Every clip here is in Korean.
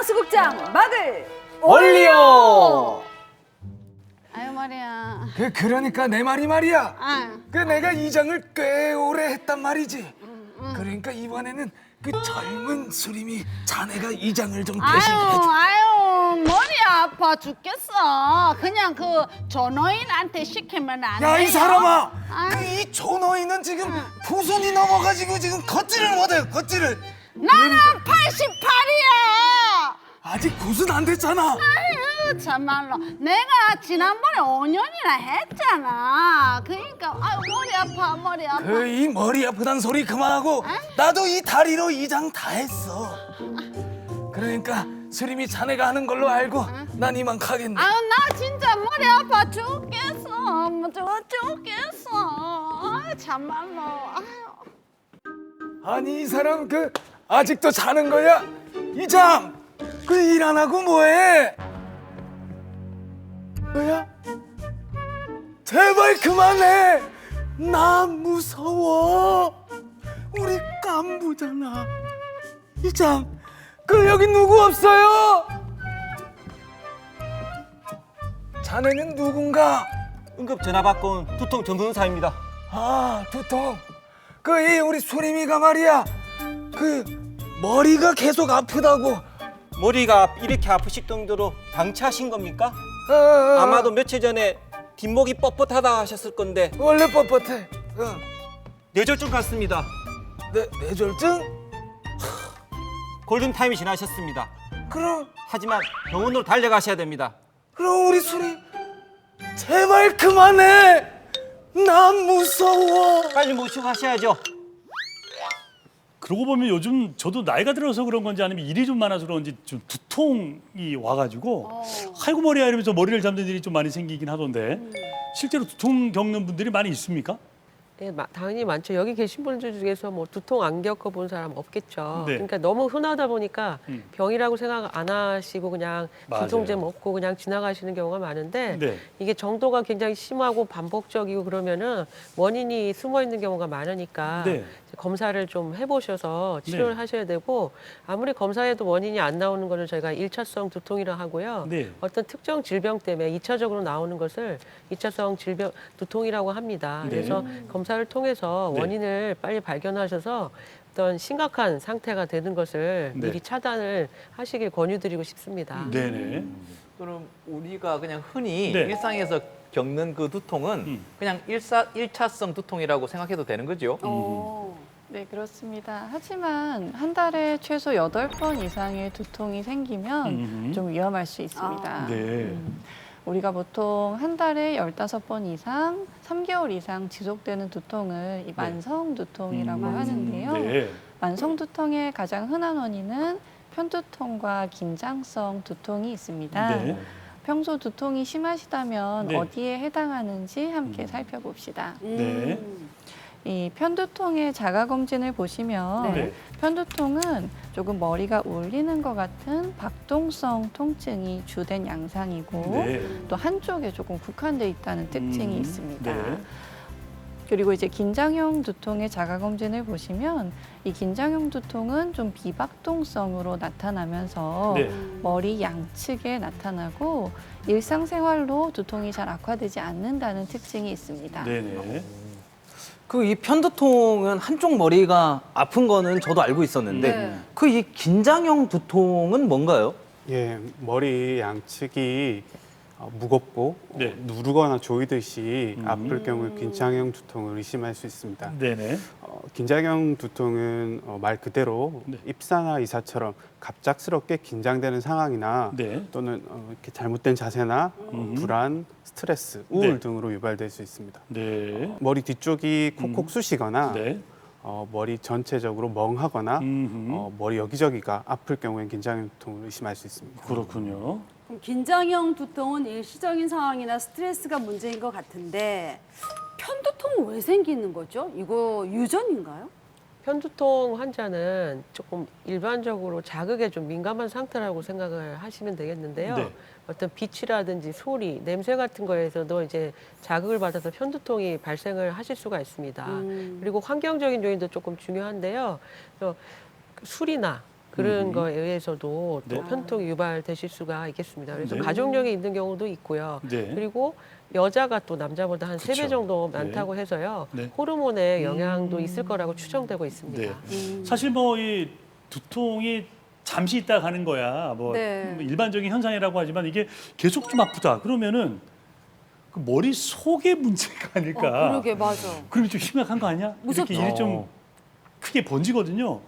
하수극장 막을 올리오! 아유 말이야. 그러니까 내 말이 말이야. 아, 내가 이장을 꽤 오래 했단 말이지. 그러니까 이번에는 그 젊은 수림이 자네가 이장을 좀 대신해줘. 아유 머리 아파 죽겠어. 그냥 그 전호인한테 시키면 안 돼요? 야, 이 사람아! 아. 이 조노이는 지금 부순이 넘어가지고 지금 걷지를 못해, 걷지를. 나는 88이야. 아직 구순 안 됐잖아. 아유 참말로 내가 지난번에 5년이나 했잖아. 그러니까 아유 머리 아파 머리 아파. 그 이 머리 아프단 소리 그만하고 나도 이 다리로 이장 다 했어. 그러니까 수림이 자네가 하는 걸로 알고 난 이만 가겠네. 아유 나 진짜 머리 아파 죽겠어. 뭐 죽겠어. 아유 참말로. 아유. 아니 이 사람 그 아직도 자는 거야? 이장! 그 일 안 하고 뭐해? 뭐야? 제발 그만해! 나 무서워! 우리 깐부잖아. 이장! 그 여기 누구 없어요? 자네는 누군가? 응급 전화 받고 온 두통 전문의사입니다. 아, 두통. 그 이 우리 수림이가 말이야. 그 머리가 계속 아프다고. 머리가 이렇게 아프실 정도로 방치하신 겁니까? 아마도 며칠 전에 뒷목이 뻣뻣하다 하셨을 건데 원래 뻣뻣해. 뇌졸중 같습니다. 뇌졸중? 골든타임이 지나셨습니다. 그럼 하지만 병원으로 달려가셔야 됩니다. 우리 수림 제발 그만해. 난 무서워. 빨리 모시고 가셔야죠. 그러고 보면 요즘 저도 나이가 들어서 그런 건지 아니면 일이 좀 많아서 그런지 좀 두통이 와가지고 아이고 머리야 이러면서 머리를 잡는 일이 좀 많이 생기긴 하던데 실제로 두통 겪는 분들이 많이 있습니까? 네, 당연히 많죠. 여기 계신 분들 중에서 뭐 두통 안 겪어본 사람 없겠죠. 네. 그러니까 너무 흔하다 보니까 병이라고 생각 안 하시고 그냥 맞아요. 진통제 먹고 그냥 지나가시는 경우가 많은데 네. 이게 정도가 굉장히 심하고 반복적이고 그러면은 원인이 숨어 있는 경우가 많으니까 네. 검사를 좀 해보셔서 치료를 네. 하셔야 되고 아무리 검사해도 원인이 안 나오는 거는 저희가 1차성 두통이라 하고요. 네. 어떤 특정 질병 때문에 2차적으로 나오는 것을 2차성 질병 두통이라고 합니다. 네. 그래서 검사를 통해서 네. 원인을 빨리 발견하셔서 어떤 심각한 상태가 되는 것을 네. 미리 차단을 하시길 권유드리고 싶습니다. 네네. 그럼 우리가 그냥 흔히 네. 일상에서 겪는 그 두통은 그냥 일차성 두통이라고 생각해도 되는 거죠? 네, 그렇습니다. 하지만 한 달에 최소 8번 이상의 두통이 생기면 좀 위험할 수 있습니다. 네. 우리가 보통 한 달에 15번 이상, 3개월 이상 지속되는 두통을 이 만성 두통이라고 하는데요. 네. 만성 두통의 가장 흔한 원인은 편두통과 긴장성 두통이 있습니다. 네. 평소 두통이 심하시다면 네. 어디에 해당하는지 함께 살펴봅시다. 네. 이 편두통의 자가검진을 보시면 네. 편두통은 조금 머리가 울리는 것 같은 박동성 통증이 주된 양상이고 네. 또 한쪽에 조금 국한되어 있다는 특징이 있습니다. 네. 그리고 이제 긴장형 두통의 자가검진을 보시면 이 긴장형 두통은 좀 비박동성으로 나타나면서 네. 머리 양측에 나타나고 일상생활로 두통이 잘 악화되지 않는다는 특징이 있습니다. 네네. 그 이 편두통은 한쪽 머리가 아픈 거는 저도 알고 있었는데 네. 그 이 긴장형 두통은 뭔가요? 예, 머리 양측이 무겁고 네. 누르거나 조이듯이 아플 경우에 긴장형 두통을 의심할 수 있습니다. 네네. 긴장형 두통은 말 그대로 네. 입사나 이사처럼 갑작스럽게 긴장되는 상황이나 네. 또는 이렇게 잘못된 자세나 불안, 스트레스, 우울 네. 등으로 유발될 수 있습니다. 네. 머리 뒤쪽이 콕콕 쑤시거나 네. 머리 전체적으로 멍하거나 머리 여기저기가 아플 경우엔 긴장형 두통을 의심할 수 있습니다. 그렇군요. 그럼 긴장형 두통은 일시적인 상황이나 스트레스가 문제인 것 같은데 편두통은 왜 생기는 거죠? 이거 유전인가요? 편두통 환자는 조금 일반적으로 자극에 좀 민감한 상태라고 생각을 하시면 되겠는데요. 네. 어떤 빛이라든지 소리, 냄새 같은 거에서도 이제 자극을 받아서 편두통이 발생을 하실 수가 있습니다. 그리고 환경적인 요인도 조금 중요한데요. 그래서 술이나 그런 거에 의해서도 또 네. 편두통이 유발되실 수가 있겠습니다. 그래서 네. 가족력이 있는 경우도 있고요. 네. 그리고 여자가 또 남자보다 한 세 배 그쵸. 정도 많다고 해서요. 네. 호르몬의 영향도 있을 거라고 추정되고 있습니다. 네. 사실 뭐 이 두통이 잠시 있다 가는 거야. 뭐 네. 일반적인 현상이라고 하지만 이게 계속 좀 아프다. 그러면은 그 머리 속의 문제가 아닐까. 그러게 맞아. 그러면 좀 심각한 거 아니야? 무섭죠. 이렇게 일이 좀 크게 번지거든요.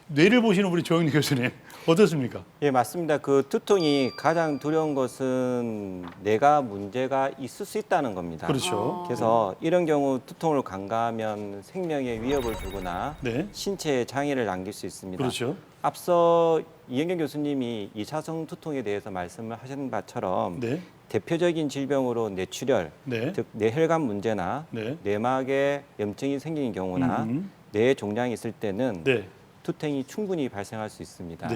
뇌를 보시는 우리 조영리 교수님 어떻습니까? 예, 맞습니다. 그 두통이 가장 두려운 것은 내가 문제가 있을 수 있다는 겁니다. 그렇죠. 그래서 이런 경우 두통을 간과하면 생명에 위협을 주거나 네. 신체에 장애를 남길 수 있습니다. 그렇죠. 앞서 이현경 교수님이 2차성 두통에 대해서 말씀을 하신 바처럼 네. 대표적인 질병으로 뇌출혈, 네. 즉 뇌혈관 문제나 네. 내막에 염증이 생기는 경우나 음. 뇌 종양이 있을 때는 네. 두통이 충분히 발생할 수 있습니다. 네.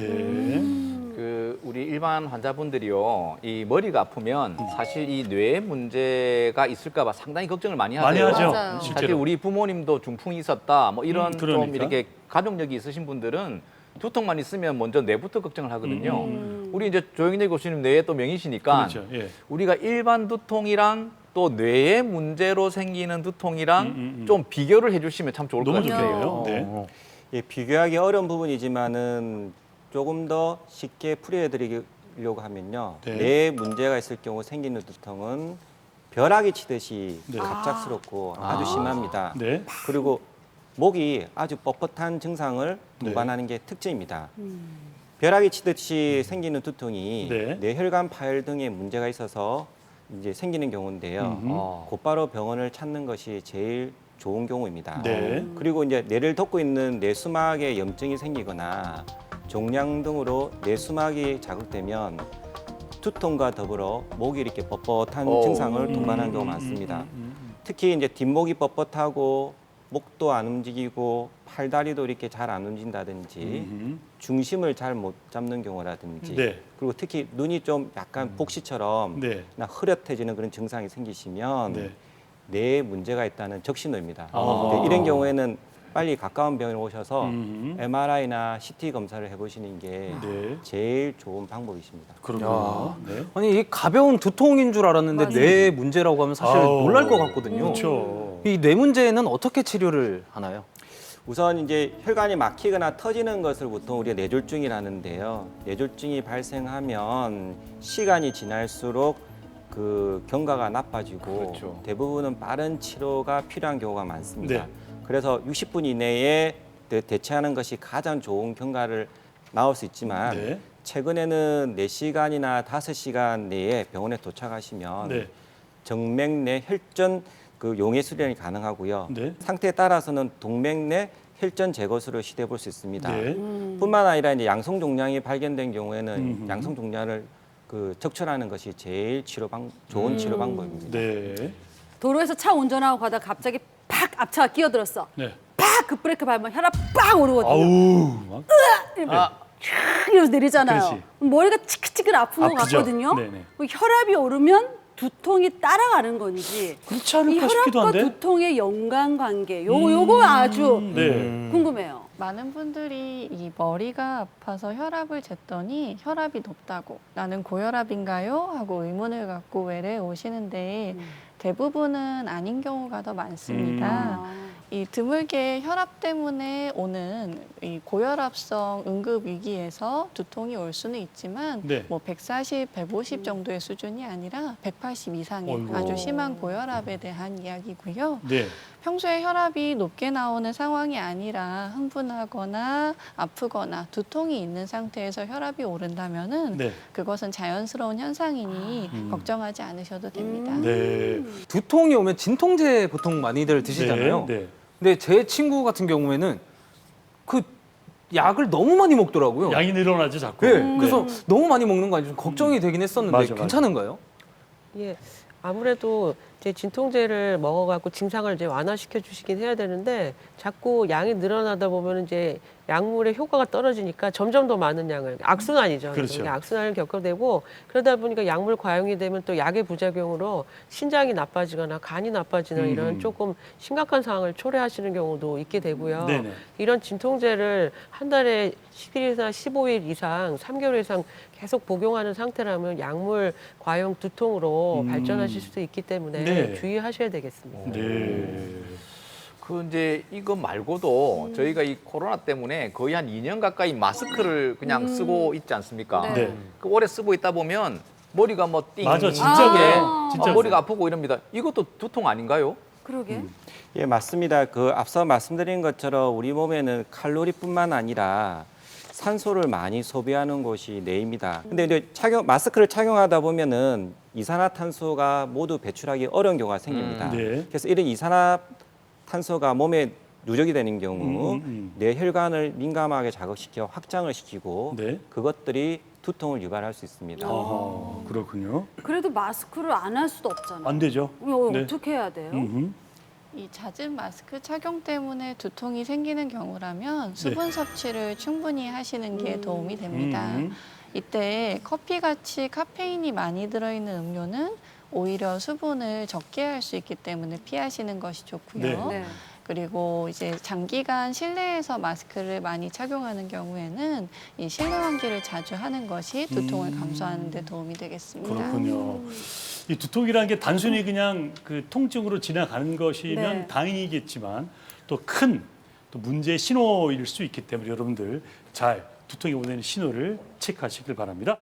그 우리 일반 환자분들이요, 이 머리가 아프면 사실 이 뇌 문제가 있을까봐 상당히 걱정을 많이 하세요. 많이 하죠. 맞아요. 사실 실제로. 우리 부모님도 중풍이 있었다, 뭐 이런 그러니까. 좀 이렇게 가족력이 있으신 분들은 두통만 있으면 먼저 뇌부터 걱정을 하거든요. 우리 이제 조영래 교수님 뇌에 또 명의시니까 그렇죠. 예. 우리가 일반 두통이랑 또 뇌의 문제로 생기는 두통이랑 좀 비교를 해주시면 참 좋을 것 너무 같아요. 좋겠네요. 네. 예, 비교하기 어려운 부분이지만은 조금 더 쉽게 풀어드리려고 하면요. 네. 뇌에 문제가 있을 경우 생기는 두통은 벼락이 치듯이 네. 갑작스럽고 아주 심합니다. 네. 그리고 목이 아주 뻣뻣한 증상을 네. 동반하는 게 특징입니다. 벼락이 치듯이 생기는 두통이 네. 뇌혈관 파열 등의 문제가 있어서 이제 생기는 경우인데요. 곧바로 병원을 찾는 것이 제일 좋은 경우입니다. 네. 그리고 이제 뇌를 덮고 있는 뇌수막에 염증이 생기거나 종양 등으로 뇌수막이 자극되면 두통과 더불어 목이 이렇게 뻣뻣한 증상을 동반하는 경우가 많습니다. 특히 이제 뒷목이 뻣뻣하고 목도 안 움직이고 팔다리도 이렇게 잘 안 움직인다든지 중심을 잘 못 잡는 경우라든지 네. 그리고 특히 눈이 좀 약간 복시처럼 네. 나 흐릿해지는 그런 증상이 생기시면 네. 뇌에 문제가 있다는 적신호입니다. 아. 네, 이런 경우에는 빨리 가까운 병원에 오셔서 음. MRI나 CT 검사를 해보시는 게 네. 제일 좋은 방법이십니다. 그렇군요. 네. 아니 이 가벼운 두통인 줄 알았는데 뇌 문제라고 하면 사실 아우. 놀랄 것 같거든요. 그렇죠. 이 뇌 문제는 어떻게 치료를 하나요? 우선 이제 혈관이 막히거나 터지는 것을 보통 우리가 뇌졸중이라는데요. 뇌졸중이 발생하면 시간이 지날수록 그 경과가 나빠지고 그렇죠. 대부분은 빠른 치료가 필요한 경우가 많습니다. 네. 그래서 60분 이내에 대처하는 것이 가장 좋은 경과를 나올 수 있지만 네. 최근에는 4시간이나 5시간 내에 병원에 도착하시면 네. 정맥 혈전 그 용해 수련이 가능하고요. 네. 상태에 따라서는 동맥 내 혈전 제거술을 시도해 볼 수 있습니다. 네. 뿐만 아니라 이제 양성 종양이 발견된 경우에는 음흠. 양성 종양을 그 적출하는 것이 제일 좋은 치료 방법입니다. 네. 도로에서 차 운전하고 가다 갑자기 팍 앞차가 끼어들었어. 네. 팍 급브레이크 밟으면 혈압 빵 오르거든요. 아우. 막. 이러면서 내리잖아요. 그렇지. 머리가 치글치글 아픈 것 아프죠. 같거든요. 네네. 혈압이 오르면 두통이 따라가는 건지 그렇지 이 않을까 싶기도 혈압과 한데. 두통의 연관관계 요거 아주 네. 궁금해요. 많은 분들이 이 머리가 아파서 혈압을 쟀더니 혈압이 높다고 나는 고혈압인가요? 하고 의문을 갖고 외래에 오시는데 대부분은 아닌 경우가 더 많습니다. 이 드물게 혈압 때문에 오는 이 고혈압성 응급 위기에서 두통이 올 수는 있지만 네. 뭐 140, 150 정도의 수준이 아니라 180 이상의 어이구. 아주 심한 고혈압에 대한 이야기고요. 네. 평소에 혈압이 높게 나오는 상황이 아니라 흥분하거나 아프거나 두통이 있는 상태에서 혈압이 오른다면은 네. 그것은 자연스러운 현상이니 걱정하지 않으셔도 됩니다. 네. 두통이 오면 진통제 보통 많이들 드시잖아요. 네. 네. 근데 제 친구 같은 경우에는 그 약을 너무 많이 먹더라고요. 양이 늘어나죠, 자꾸. 네. 그래서 너무 많이 먹는 거 아니죠? 걱정이 되긴 했었는데 맞아, 맞아. 괜찮은가요? 예, 아무래도 이제 진통제를 먹어갖고 증상을 이제 완화시켜 주시긴 해야 되는데 자꾸 양이 늘어나다 보면 이제 약물의 효과가 떨어지니까 점점 더 많은 양을 악순환이죠. 그렇죠. 악순환을 겪게 되고 그러다 보니까 약물 과용이 되면 또 약의 부작용으로 신장이 나빠지거나 간이 나빠지는 이런 조금 심각한 상황을 초래하시는 경우도 있게 되고요. 네네. 이런 진통제를 한 달에 10일이나 15일 이상, 3개월 이상 계속 복용하는 상태라면 약물 과용 두통으로 발전하실 수도 있기 때문에 네. 주의하셔야 되겠습니다. 네. 그 이제 이거 말고도 저희가 이 코로나 때문에 거의 한 2년 가까이 마스크를 그냥 쓰고 있지 않습니까? 네. 그 오래 쓰고 있다 보면 머리가 뭐 띵, 맞아, 진짜 그래. 진짜 머리가 그래. 아프고 이럽니다. 이것도 두통 아닌가요? 그러게. 예, 맞습니다. 그 앞서 말씀드린 것처럼 우리 몸에는 칼로리뿐만 아니라 산소를 많이 소비하는 곳이 뇌입니다. 근데 이제 마스크를 착용하다 보면은 이산화탄소가 모두 배출하기 어려운 경우가 생깁니다. 네. 그래서 이런 이산화탄소가 몸에 누적이 되는 경우 뇌 혈관을 민감하게 자극시켜 확장을 시키고 네. 그것들이 두통을 유발할 수 있습니다. 아하, 그렇군요. 그래도 마스크를 안 할 수도 없잖아요. 안 되죠. 이거 네. 어떻게 해야 돼요? 이 잦은 마스크 착용 때문에 두통이 생기는 경우라면 수분 섭취를 충분히 하시는 게 도움이 됩니다. 이때 커피같이 카페인이 많이 들어있는 음료는 오히려 수분을 적게 할 수 있기 때문에 피하시는 것이 좋고요. 네. 그리고 이제 장기간 실내에서 마스크를 많이 착용하는 경우에는 이 실내 환기를 자주 하는 것이 두통을 감소하는 데 도움이 되겠습니다. 그렇군요. 이 두통이라는 게 단순히 그냥 그 통증으로 지나가는 것이면 네. 다행이겠지만 또 큰 또 문제의 신호일 수 있기 때문에 여러분들 잘 두통이 오는 신호를 체크하시길 바랍니다.